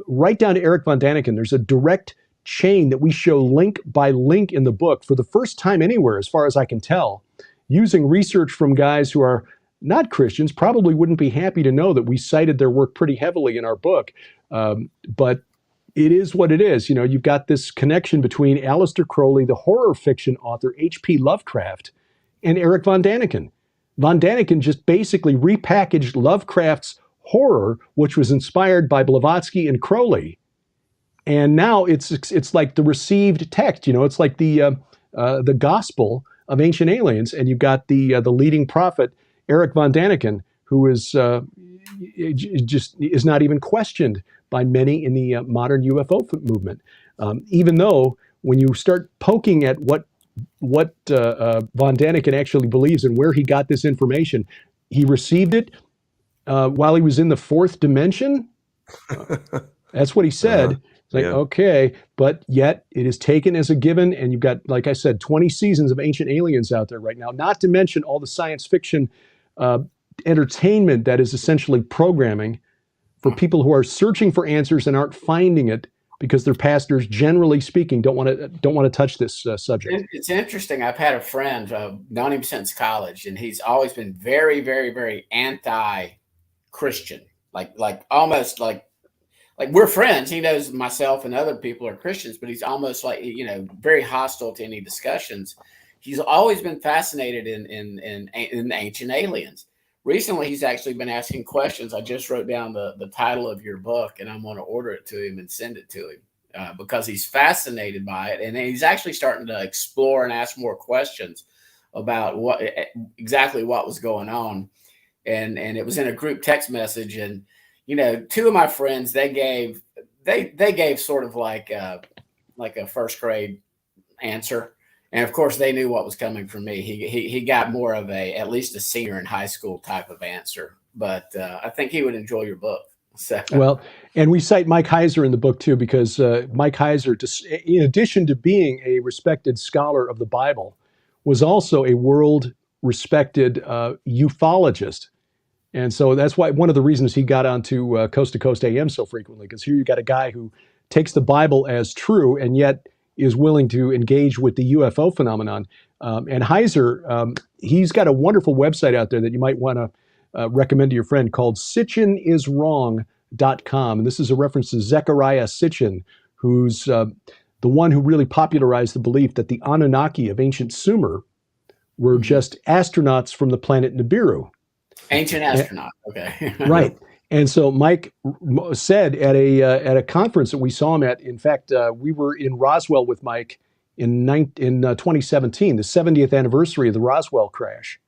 Speaker 2: right down to Eric von Daniken, there's a direct chain that we show link by link in the book for the first time anywhere, as far as I can tell, using research from guys who are not Christians, probably wouldn't be happy to know that we cited their work pretty heavily in our book. But it is what it is. You know, you've got this connection between Aleister Crowley, the horror fiction author, H.P. Lovecraft, and Eric von Daniken. Von Daniken just basically repackaged Lovecraft's horror, which was inspired by Blavatsky and Crowley. And now it's like the received text. You know, it's like the gospel of ancient aliens. And you've got the leading prophet, Eric von Daniken, who is just is not even questioned by many in the modern UFO movement. Even though when you start poking at what von Daniken actually believes and where he got this information, he received it while he was in the fourth dimension. That's what he said. It's like, okay, but yet it is taken as a given, and you've got, like I said, 20 seasons of Ancient Aliens out there right now, not to mention all the science fiction entertainment that is essentially programming for people who are searching for answers and aren't finding it because their pastors, generally speaking, don't want to touch this subject.
Speaker 3: It's interesting. I've had a friend, known him since college, and he's always been very, very, very anti-Christian, like almost like we're friends. He knows myself and other people are Christians, but he's almost like, you know, very hostile to any discussions. He's always been fascinated in ancient aliens. Recently, he's actually been asking questions. I just wrote down the title of your book, and I'm going to order it to him and send it to him because he's fascinated by it. And he's actually starting to explore and ask more questions about exactly what was going on. And it was in a group text message. And, you know, two of my friends, they gave sort of like a first grade answer. And of course, they knew what was coming from me. He got more of at least a senior in high school type of answer. But I think he would enjoy your book. So. Well,
Speaker 2: and we cite Mike Heiser in the book too, because Mike Heiser, in addition to being a respected scholar of the Bible, was also a world-respected ufologist. And so that's why one of the reasons he got onto Coast to Coast AM so frequently, because here you got a guy who takes the Bible as true and yet is willing to engage with the UFO phenomenon. And Heiser, he's got a wonderful website out there that you might want to recommend to your friend called SitchinIsWrong.com. And this is a reference to Zecharia Sitchin, who's the one who really popularized the belief that the Anunnaki of ancient Sumer were just astronauts from the planet Nibiru.
Speaker 3: Ancient astronaut, okay.
Speaker 2: Right. And so Mike said at a conference that we saw him at, in fact, we were in Roswell with Mike in 2017, the 70th anniversary of the Roswell crash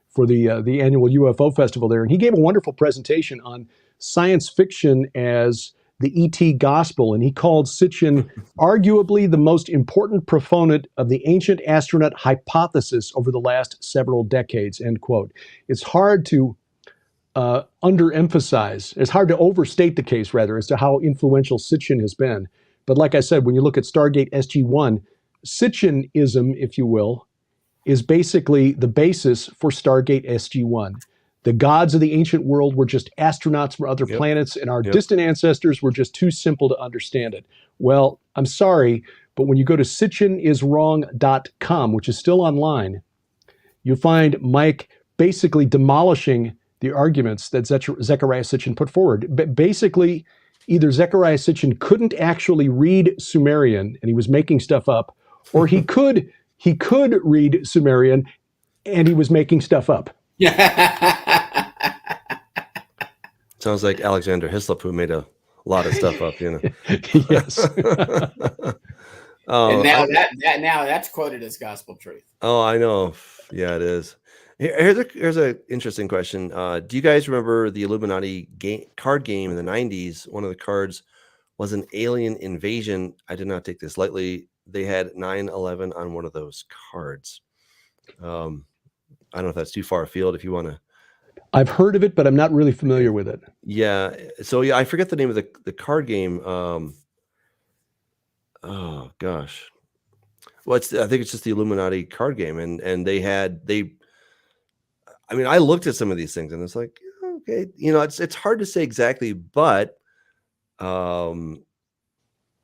Speaker 2: for the annual UFO festival there. And he gave a wonderful presentation on science fiction as the ET gospel. And he called Sitchin arguably the most important proponent of the ancient astronaut hypothesis over the last several decades, end quote. It's hard to underemphasize, it's hard to overstate the case, rather, as to how influential Sitchin has been. But like I said, when you look at Stargate SG-1, Sitchinism, if you will, is basically the basis for Stargate SG-1. The gods of the ancient world were just astronauts from other planets, and our distant ancestors were just too simple to understand it. Well, I'm sorry, but when you go to SitchinIsWrong.com, which is still online, you find Mike basically demolishing the arguments that Zecharia Sitchin put forward. Basically, either Zecharia Sitchin couldn't actually read Sumerian and he was making stuff up, or he could read Sumerian and he was making stuff up.
Speaker 1: Sounds like Alexander Hislop, who made a lot of stuff up, you know.
Speaker 2: Yes.
Speaker 3: And now that's quoted as gospel truth.
Speaker 1: Oh, I know. Yeah, it is. Here's a interesting question. Do you guys remember the Illuminati card game in the 90s? One of the cards was an alien invasion. I did not take this lightly. They had 9/11 on one of those cards. I don't know if that's too far afield. If you want to,
Speaker 2: I've heard of it, but I'm not really familiar with it.
Speaker 1: Yeah. So yeah, I forget the name of the card game. Oh gosh. Well, I think it's just the Illuminati card game, and I mean, I looked at some of these things and it's like, yeah, okay, it's hard to say exactly, but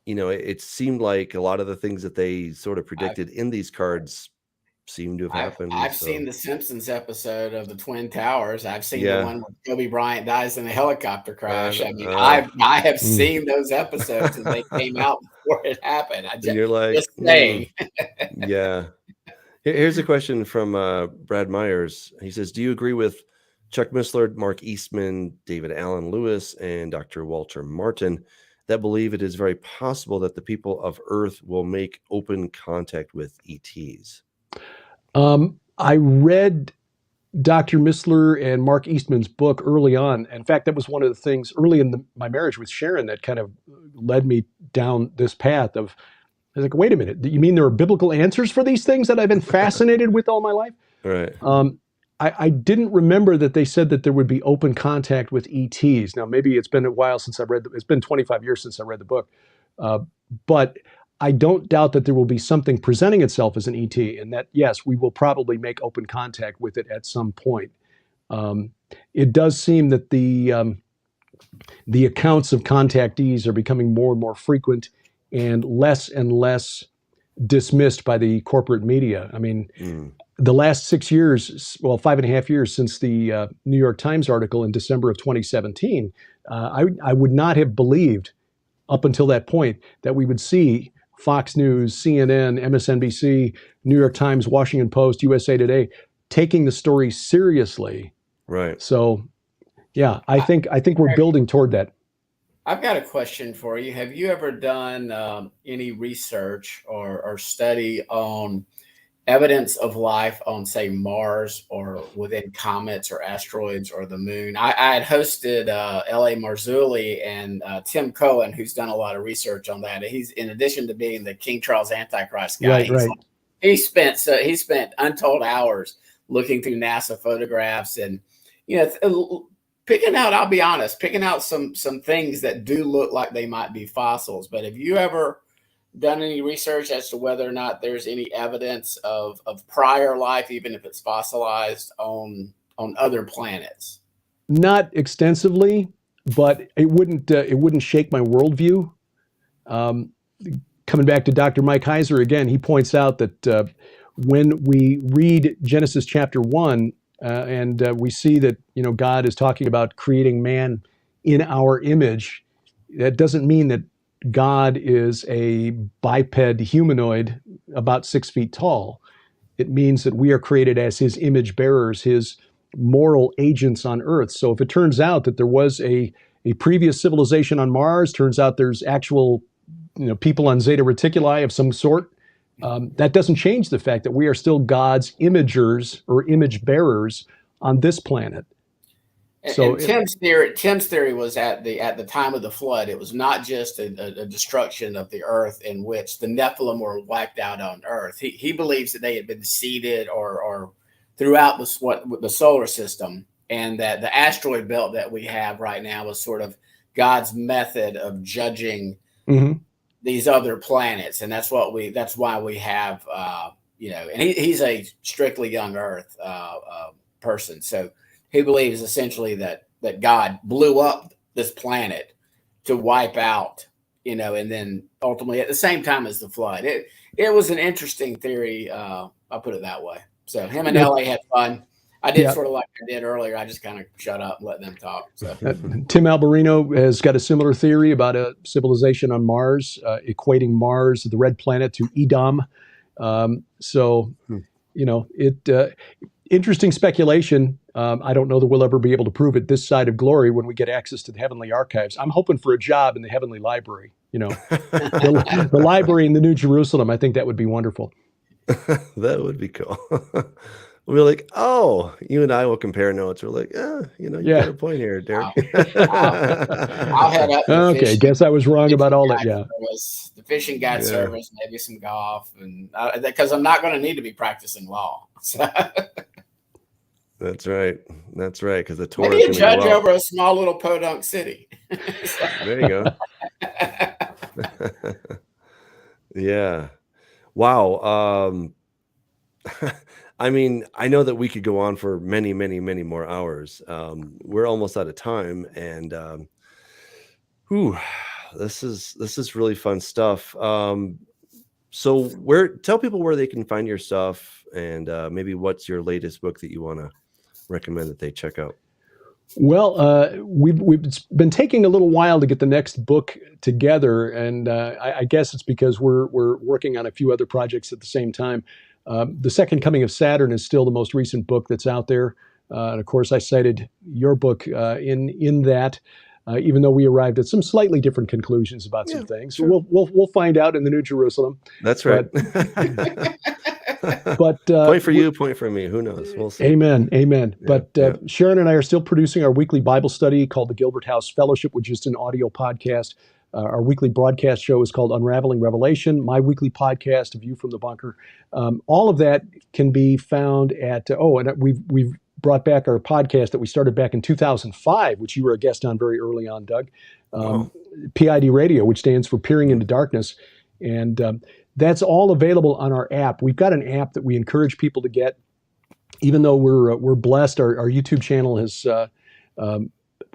Speaker 1: it seemed like a lot of the things that they sort of predicted in these cards seem to have happened.
Speaker 3: I've
Speaker 1: so.
Speaker 3: seen the Simpsons episode of the Twin Towers. I've seen the
Speaker 1: Yeah.
Speaker 3: one where Kobe Bryant dies in a helicopter crash. I mean,
Speaker 1: oh.
Speaker 3: I have seen those episodes and they came out before it happened.
Speaker 1: And you're like,
Speaker 3: just saying.
Speaker 1: Yeah. Here's a question from Brad Myers. He says, do you agree with Chuck Missler, Mark Eastman, David Allen Lewis, and Dr. Walter Martin that believe it is very possible that the people of Earth will make open contact with ETs?
Speaker 2: I read Dr. Missler and Mark Eastman's book early on. In fact, that was one of the things early in my marriage with Sharon that kind of led me down this path of, I was like, wait a minute, you mean there are biblical answers for these things that I've been fascinated with all my life?
Speaker 1: Right.
Speaker 2: I didn't remember that they said that there would be open contact with ETs. Now, maybe it's been a while since I read it's been 25 years since I read the book. But I don't doubt that there will be something presenting itself as an ET, and that, yes, we will probably make open contact with it at some point. It does seem that the accounts of contactees are becoming more and more frequent and less dismissed by the corporate media. I mean, the last 6 years, well, 5.5 years since the New York Times article in December of 2017, I would not have believed up until that point that we would see Fox News, CNN, MSNBC, New York Times, Washington Post, USA Today taking the story seriously.
Speaker 1: Right.
Speaker 2: So, yeah, I think we're building toward that.
Speaker 3: I've got a question for you. Have you ever done any research or study on evidence of life on, say, Mars or within comets or asteroids or the moon? I had hosted L.A. Marzulli and Tim Cohen, who's done a lot of research on that. He's, in addition to being the King Charles Antichrist guy,
Speaker 2: right.
Speaker 3: He spent untold hours looking through NASA photographs and, picking out, I'll be honest, picking out some things that do look like they might be fossils. But have you ever done any research as to whether or not there's any evidence of prior life, even if it's fossilized, on other planets?
Speaker 2: Not extensively, but it wouldn't shake my worldview. Coming back to Dr. Mike Heiser again, he points out that when we read Genesis chapter 1 and we see that God is talking about creating man in our image, that doesn't mean that God is a biped humanoid about 6 feet tall. It means that we are created as his image bearers, his moral agents on earth. So if it turns out that there was a previous civilization on Mars, turns out there's actual people on Zeta Reticuli of some sort, that doesn't change the fact that we are still God's imagers or image bearers on this planet. So
Speaker 3: and Tim's theory was at the time of the flood, it was not just a destruction of the earth in which the Nephilim were wiped out on earth. He believes that they had been seeded or throughout the solar system, and that the asteroid belt that we have right now was sort of God's method of judging these other planets, and that's why we have and he's a strictly young Earth person, so he believes essentially that God blew up this planet to wipe out, and then ultimately at the same time as the flood. It was an interesting theory. I'll put it that way. So him and LA had fun. I did sort of like I did earlier. I just kind of shut up and let them talk. So
Speaker 2: Tim Alberino has got a similar theory about a civilization on Mars, equating Mars, the red planet, to Edom. Interesting speculation. I don't know that we'll ever be able to prove it this side of glory when we get access to the heavenly archives. I'm hoping for a job in the heavenly library, the library in the New Jerusalem. I think that would be wonderful.
Speaker 1: That would be cool. We're like, oh, you and I will compare notes. We're like, you got a point here, Derek.
Speaker 3: I'll head up.
Speaker 2: Okay, guess I was wrong about all that. Yeah,
Speaker 3: the fishing guide service, maybe some golf, and because I'm not going to need to be practicing law. So.
Speaker 1: That's right. Because the Torah.
Speaker 3: Maybe a judge over a small little podunk city.
Speaker 1: There you go. Yeah. Wow. I mean, I know that we could go on for many, many, many more hours. We're almost out of time, and whew, this is really fun stuff. So tell people where they can find your stuff, and maybe what's your latest book that you want to recommend that they check out.
Speaker 2: Well, we've been taking a little while to get the next book together, and I guess it's because we're working on a few other projects at the same time. The Second Coming of Saturn is still the most recent book that's out there, and of course, I cited your book in that. Even though we arrived at some slightly different conclusions about some things,
Speaker 1: sure.
Speaker 2: We'll find out in the New Jerusalem.
Speaker 1: That's right.
Speaker 2: But
Speaker 1: point for you, point for me. Who knows? We'll see.
Speaker 2: Amen.
Speaker 1: Yeah,
Speaker 2: But Sharon and I are still producing our weekly Bible study called the Gilbert House Fellowship, which is an audio podcast. Our weekly broadcast show is called Unraveling Revelation. My weekly podcast, A View from the Bunker. All of that can be found at. And we've brought back our podcast that we started back in 2005, which you were a guest on very early on, Doug. PID Radio, which stands for Peering into Darkness, and that's all available on our app. We've got an app that we encourage people to get. Even though we're blessed, our YouTube channel has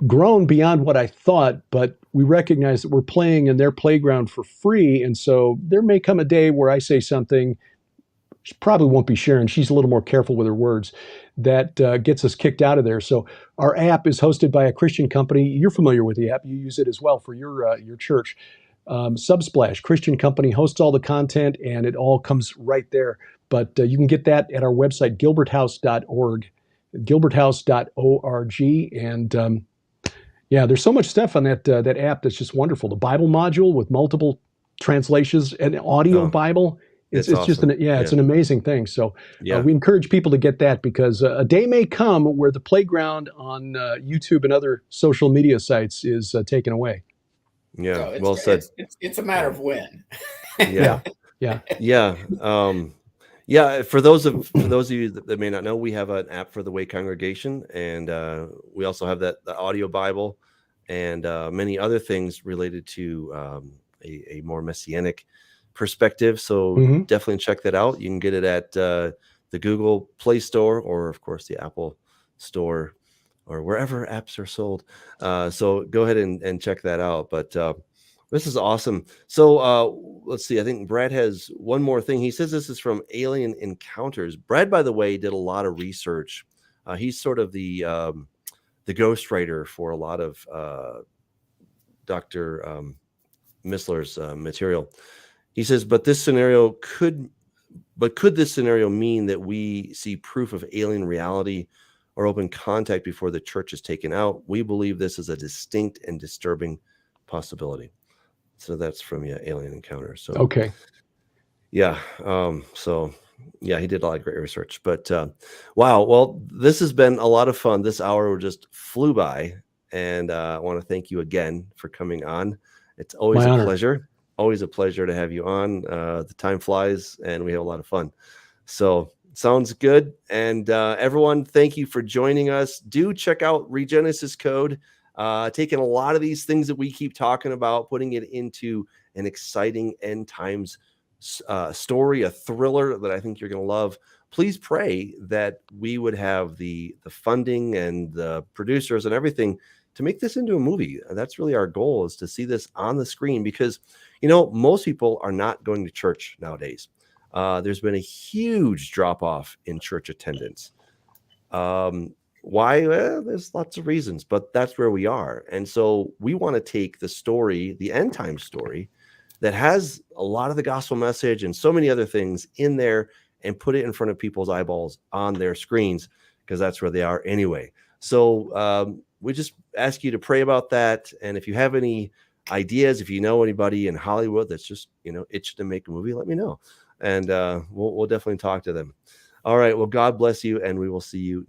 Speaker 2: grown beyond what I thought, but we recognize that we're playing in their playground for free, and so there may come a day where I say something, she probably won't be Sharon, she's a little more careful with her words, that gets us kicked out of there. So our app is hosted by a Christian company. You're familiar with the app. You use it as well for your church. Subsplash, Christian company, hosts all the content, and it all comes right there. But you can get that at our website, gilberthouse.org, gilberthouse.org. And there's so much stuff on that app that's just wonderful. The Bible module with multiple translations, an audio Bible. It's awesome. Just it's an amazing thing. So we encourage people to get that, because a day may come where the playground on YouTube and other social media sites is taken away.
Speaker 1: Yeah,
Speaker 3: so
Speaker 1: well said.
Speaker 3: It's a matter of when.
Speaker 1: Yeah. For those of you that may not know, we have an app for the Way Congregation, and we also have the audio Bible and many other things related to a more messianic perspective. So definitely check that out. You can get it at the Google Play Store, or of course the Apple Store, or wherever apps are sold. So go ahead and check that out. But this is awesome. So let's see. I think Brad has one more thing. He says this is from Alien Encounters. Brad, by the way, did a lot of research. He's sort of the ghostwriter for a lot of Dr. Missler's material. He says, could this scenario mean that we see proof of alien reality or open contact before the church is taken out? We believe this is a distinct and disturbing possibility. So that's from Alien Encounters. So
Speaker 2: okay.
Speaker 1: Yeah. He did a lot of great research. But wow. Well, this has been a lot of fun. This hour just flew by, and I want to thank you again for coming on. It's always a pleasure. Always a pleasure to have you on. The time flies, and we have a lot of fun. So sounds good. And everyone, thank you for joining us. Do check out Regenesis Code. Taking a lot of these things that we keep talking about, putting it into an exciting end times story, a thriller that I think you're going to love. Please pray that we would have the funding and the producers and everything to make this into a movie. That's really our goal, is to see this on the screen, because most people are not going to church nowadays. There's been a huge drop off in church attendance. Why? There's lots of reasons, but that's where we are. And so we want to take the story, the end time story, that has a lot of the gospel message and so many other things in there, and put it in front of people's eyeballs on their screens, because that's where they are anyway. So we just ask you to pray about that. And if you have any ideas, if you know anybody in Hollywood that's just, itching to make a movie, let me know. And we'll definitely talk to them. All right. Well, God bless you, and we will see you